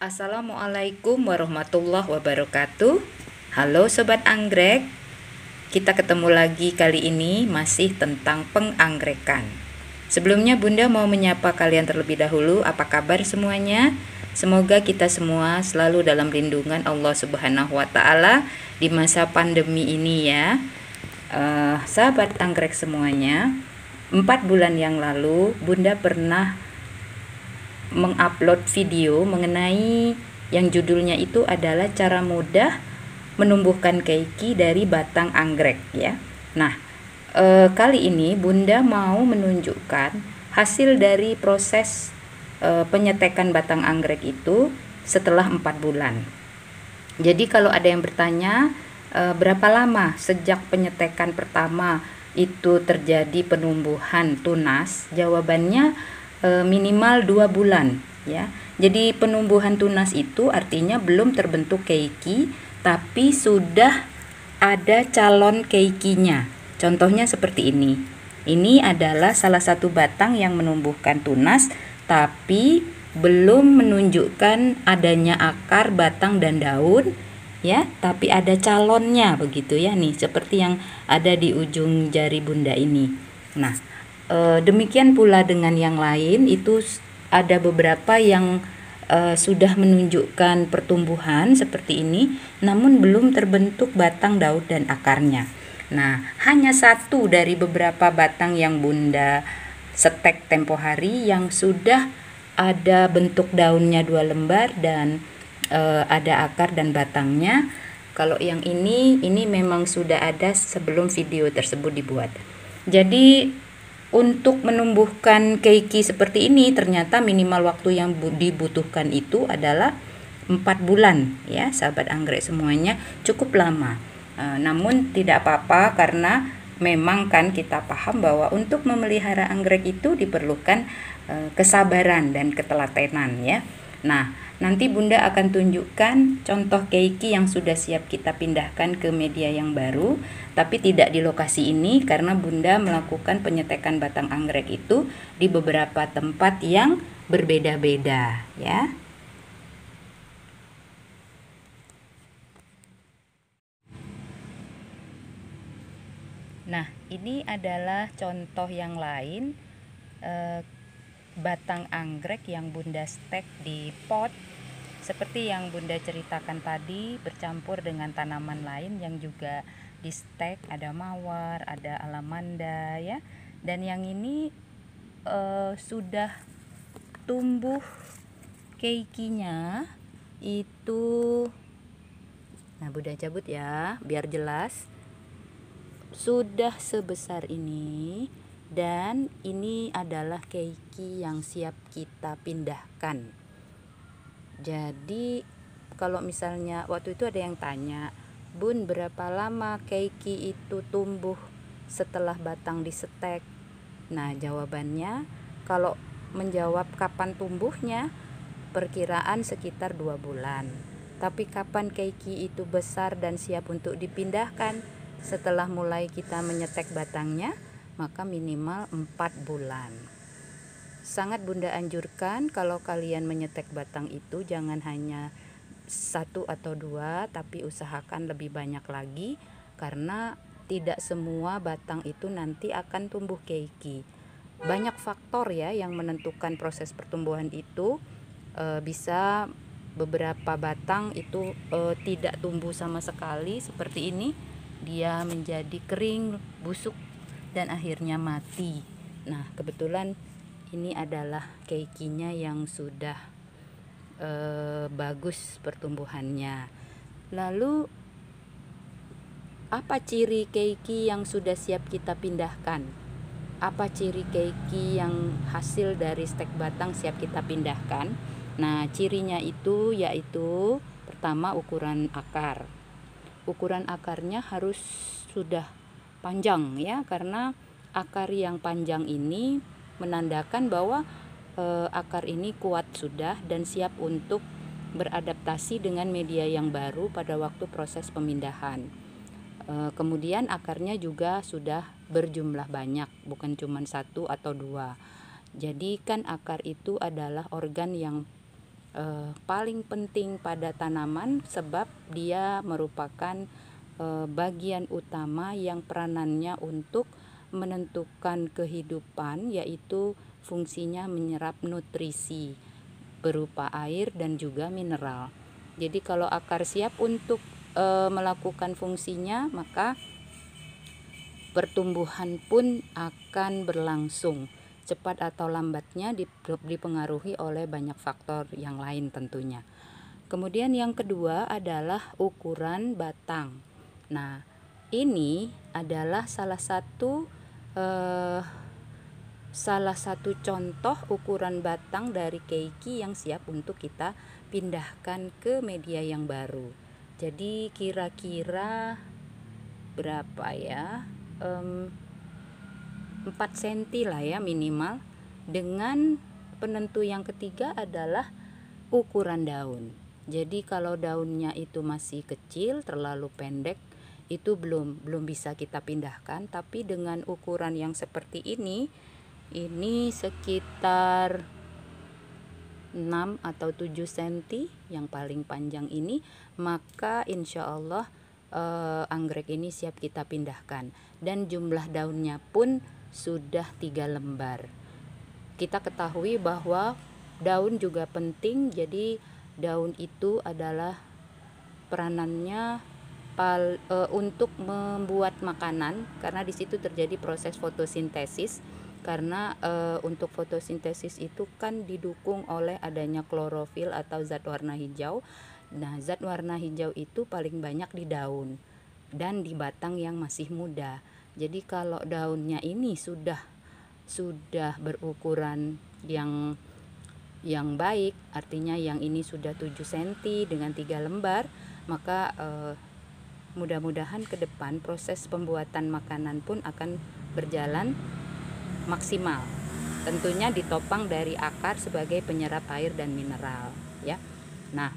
Assalamualaikum warahmatullahi wabarakatuh. Halo Sobat Anggrek, kita ketemu lagi kali ini masih tentang penganggerekan. Sebelumnya Bunda mau menyapa kalian terlebih dahulu. Apa kabar semuanya? Semoga kita semua selalu dalam lindungan Allah Subhanahu wa Ta'ala di masa pandemi ini ya. Sahabat Anggrek semuanya, 4 bulan yang lalu Bunda pernah mengupload video mengenai yang judulnya itu adalah cara mudah menumbuhkan keiki dari batang anggrek ya. Nah, kali ini Bunda mau menunjukkan hasil dari proses penyetekan batang anggrek itu setelah 4 bulan. Jadi kalau ada yang bertanya berapa lama sejak penyetekan pertama itu terjadi penumbuhan tunas, jawabannya minimal 2 bulan ya. Jadi penumbuhan tunas itu artinya belum terbentuk keiki, tapi sudah ada calon keikinya. Contohnya seperti ini. Ini adalah salah satu batang yang menumbuhkan tunas, tapi belum menunjukkan adanya akar, batang, dan daun ya, tapi ada calonnya begitu ya nih, seperti yang ada di ujung jari Bunda ini. Nah, demikian pula dengan yang lain, itu ada beberapa yang sudah menunjukkan pertumbuhan seperti ini, namun belum terbentuk batang, daun, dan akarnya. Nah, hanya satu dari beberapa batang yang Bunda setek tempo hari yang sudah ada bentuk daunnya 2 lembar dan ada akar dan batangnya. Kalau yang ini memang sudah ada sebelum video tersebut dibuat. Jadi untuk menumbuhkan keiki seperti ini ternyata minimal waktu yang dibutuhkan itu adalah 4 bulan ya, sahabat anggrek semuanya, cukup lama. Namun tidak apa-apa, karena memang kan kita paham bahwa untuk memelihara anggrek itu diperlukan kesabaran dan ketelatenan ya. Nah, nanti Bunda akan tunjukkan contoh keiki yang sudah siap kita pindahkan ke media yang baru, tapi tidak di lokasi ini karena Bunda melakukan penyetekan batang anggrek itu di beberapa tempat yang berbeda-beda ya. Nah, ini adalah contoh yang lain batang anggrek yang Bunda stek di pot. Seperti yang Bunda ceritakan tadi, bercampur dengan tanaman lain yang juga di stek, ada mawar, ada alamanda ya. Dan yang ini sudah tumbuh keikinya itu. Nah, Bunda cabut ya biar jelas. Sudah sebesar ini, dan ini adalah keiki yang siap kita pindahkan. Jadi kalau misalnya waktu itu ada yang tanya, Bun, berapa lama keiki itu tumbuh setelah batang disetek? Nah, jawabannya kalau menjawab kapan tumbuhnya, perkiraan sekitar 2 bulan. Tapi kapan keiki itu besar dan siap untuk dipindahkan? Setelah mulai kita menyetek batangnya, maka minimal 4 bulan. Sangat Bunda anjurkan kalau kalian menyetek batang itu jangan hanya 1 atau 2, tapi usahakan lebih banyak lagi, karena tidak semua batang itu nanti akan tumbuh keiki. Banyak faktor ya yang menentukan proses pertumbuhan itu. Bisa beberapa batang itu tidak tumbuh sama sekali seperti ini, dia menjadi kering, busuk, dan akhirnya mati. Nah, kebetulan ini adalah keikinya yang sudah bagus pertumbuhannya. Lalu apa ciri keiki yang sudah siap kita pindahkan? Apa ciri keiki yang hasil dari stek batang siap kita pindahkan? Nah, cirinya itu yaitu pertama ukuran akar. Ukuran akarnya harus sudah panjang ya, karena akar yang panjang ini menandakan bahwa akar ini kuat sudah dan siap untuk beradaptasi dengan media yang baru pada waktu proses pemindahan. Kemudian akarnya juga sudah berjumlah banyak, bukan cuma 1 atau 2. Jadi kan akar itu adalah organ yang paling penting pada tanaman sebab dia merupakan bagian utama yang peranannya untuk menentukan kehidupan, yaitu fungsinya menyerap nutrisi berupa air dan juga mineral. Jadi kalau akar siap untuk melakukan fungsinya, maka pertumbuhan pun akan berlangsung. Cepat atau lambatnya dipengaruhi oleh banyak faktor yang lain tentunya. Kemudian yang kedua adalah ukuran batang. Nah, ini adalah salah satu contoh ukuran batang dari keiki yang siap untuk kita pindahkan ke media yang baru. Jadi kira-kira berapa ya? 4 cm lah ya minimal. Dengan penentu yang ketiga adalah ukuran daun. Jadi kalau daunnya itu masih kecil, terlalu pendek, itu belum bisa kita pindahkan. Tapi dengan ukuran yang seperti ini sekitar 6 atau 7 cm yang paling panjang ini, maka insya Allah anggrek ini siap kita pindahkan. Dan jumlah daunnya pun sudah 3 lembar. Kita ketahui bahwa daun juga penting, jadi daun itu adalah peranannya untuk membuat makanan, karena di situ terjadi proses fotosintesis. Karena untuk fotosintesis itu kan didukung oleh adanya klorofil atau zat warna hijau. Nah, zat warna hijau itu paling banyak di daun dan di batang yang masih muda. Jadi kalau daunnya ini sudah berukuran yang baik, artinya yang ini sudah 7 cm dengan 3 lembar, maka mudah-mudahan ke depan proses pembuatan makanan pun akan berjalan maksimal. Tentunya ditopang dari akar sebagai penyerap air dan mineral ya. Nah,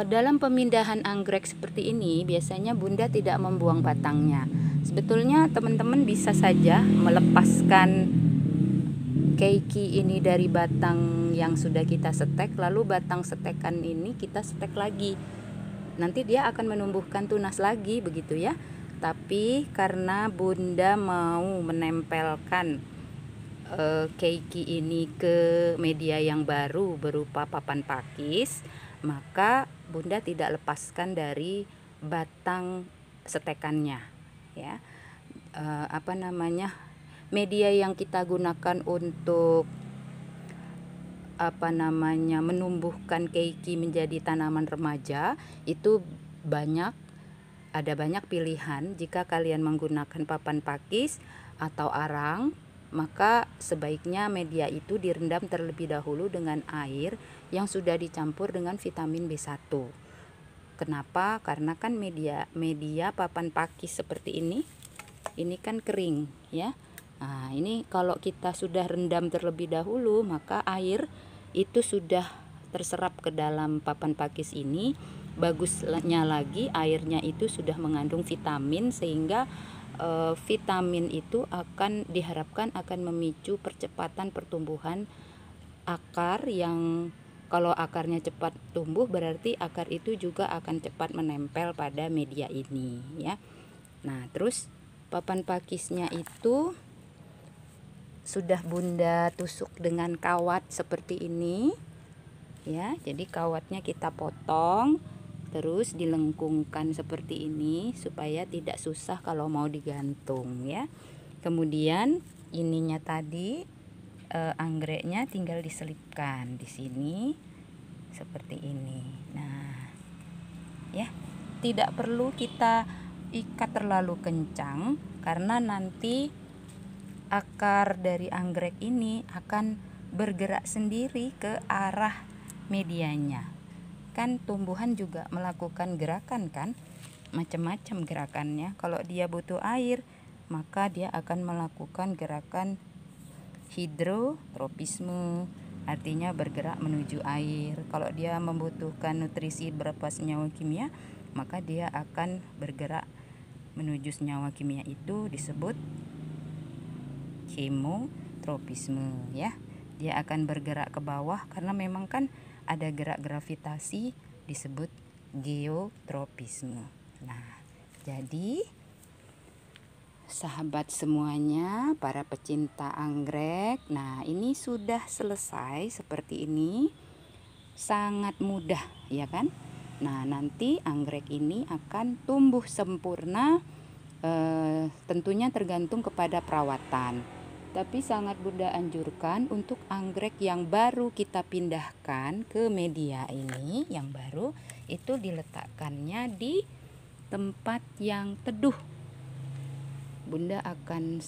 dalam pemindahan anggrek seperti ini biasanya Bunda tidak membuang batangnya. Sebetulnya teman-teman bisa saja melepaskan keiki ini dari batang yang sudah kita setek, lalu batang setekan ini kita setek lagi. Nanti dia akan menumbuhkan tunas lagi begitu ya. Tapi karena Bunda mau menempelkan keiki ini ke media yang baru berupa papan pakis, maka Bunda tidak lepaskan dari batang setekannya ya. Media yang kita gunakan untuk menumbuhkan keiki menjadi tanaman remaja itu ada banyak pilihan. Jika kalian menggunakan papan pakis atau arang, maka sebaiknya media itu direndam terlebih dahulu dengan air yang sudah dicampur dengan vitamin B1. Kenapa? Karena kan media papan pakis seperti ini kan kering ya. Nah, ini kalau kita sudah rendam terlebih dahulu, maka air itu sudah terserap ke dalam papan pakis ini. Bagusnya lagi airnya itu sudah mengandung vitamin, sehingga vitamin itu diharapkan akan memicu percepatan pertumbuhan akar. Yang kalau akarnya cepat tumbuh berarti akar itu juga akan cepat menempel pada media ini ya. Nah, terus papan pakisnya itu sudah Bunda tusuk dengan kawat seperti ini ya. Jadi kawatnya kita potong, terus dilengkungkan seperti ini supaya tidak susah kalau mau digantung ya. Kemudian ininya tadi anggreknya tinggal diselipkan di sini seperti ini. Nah, ya, tidak perlu kita ikat terlalu kencang karena nanti akar dari anggrek ini akan bergerak sendiri ke arah medianya. Kan tumbuhan juga melakukan gerakan kan, macam-macam gerakannya. Kalau dia butuh air, maka dia akan melakukan gerakan hidrotropisme, artinya bergerak menuju air. Kalau dia membutuhkan nutrisi berupa senyawa kimia, maka dia akan bergerak menuju senyawa kimia, itu disebut kemotropisme ya. dia akan bergerak ke bawah karena memang kan ada gerak gravitasi disebut geotropisme. Nah, jadi sahabat semuanya, para pecinta anggrek, nah ini sudah selesai seperti ini. Sangat mudah, ya kan? Nah, nanti anggrek ini akan tumbuh sempurna, tentunya tergantung kepada perawatan. Tapi sangat Bunda anjurkan untuk anggrek yang baru kita pindahkan ke media ini, yang baru itu diletakkannya di tempat yang teduh. Bunda akan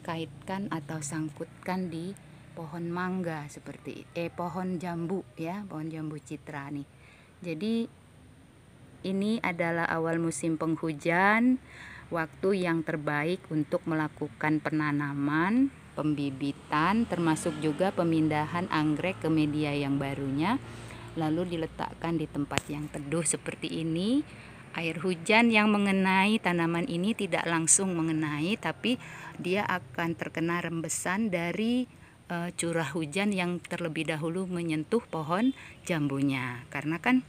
kaitkan atau sangkutkan di pohon mangga seperti pohon jambu ya, pohon jambu citra nih. Jadi ini adalah awal musim penghujan, waktu yang terbaik untuk melakukan penanaman, pembibitan, termasuk juga pemindahan anggrek ke media yang barunya, lalu diletakkan di tempat yang teduh seperti ini. Air hujan yang mengenai tanaman ini tidak langsung mengenai, tapi dia akan terkena rembesan dari curah hujan yang terlebih dahulu menyentuh pohon jambunya. Karena kan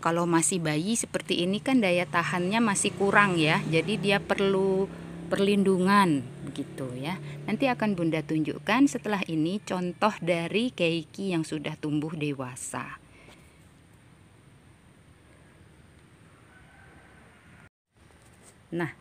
kalau masih bayi seperti ini kan daya tahannya masih kurang ya, jadi dia perlu perlindungan begitu ya. Nanti akan Bunda tunjukkan setelah ini contoh dari keiki yang sudah tumbuh dewasa. Nah,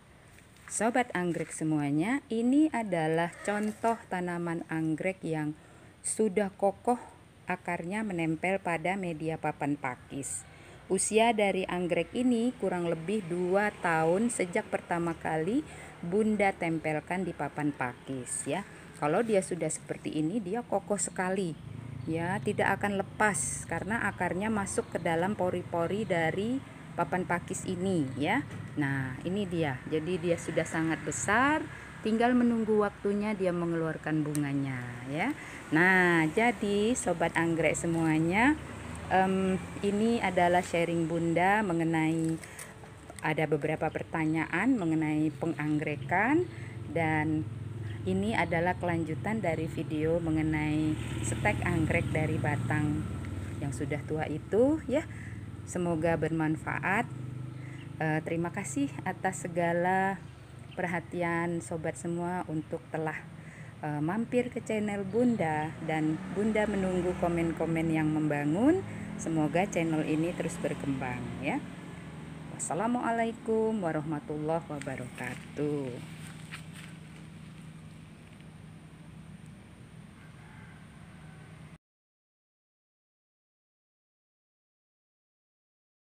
sobat anggrek semuanya, ini adalah contoh tanaman anggrek yang sudah kokoh, akarnya menempel pada media papan pakis. Usia dari anggrek ini kurang lebih 2 tahun sejak pertama kali Bunda tempelkan di papan pakis ya. Kalau dia sudah seperti ini, dia kokoh sekali ya, tidak akan lepas karena akarnya masuk ke dalam pori-pori dari papan pakis ini ya. Nah, ini dia. Jadi dia sudah sangat besar, tinggal menunggu waktunya dia mengeluarkan bunganya ya. Nah, jadi sobat anggrek semuanya, ini adalah sharing Bunda mengenai ada beberapa pertanyaan mengenai penganggerekan, dan ini adalah kelanjutan dari video mengenai stek anggrek dari batang yang sudah tua itu ya. Semoga bermanfaat. Terima kasih atas segala perhatian sobat semua untuk telah mampir ke channel Bunda, dan Bunda menunggu komen-komen yang membangun. Semoga channel ini terus berkembang ya. Wassalamualaikum warahmatullahi wabarakatuh.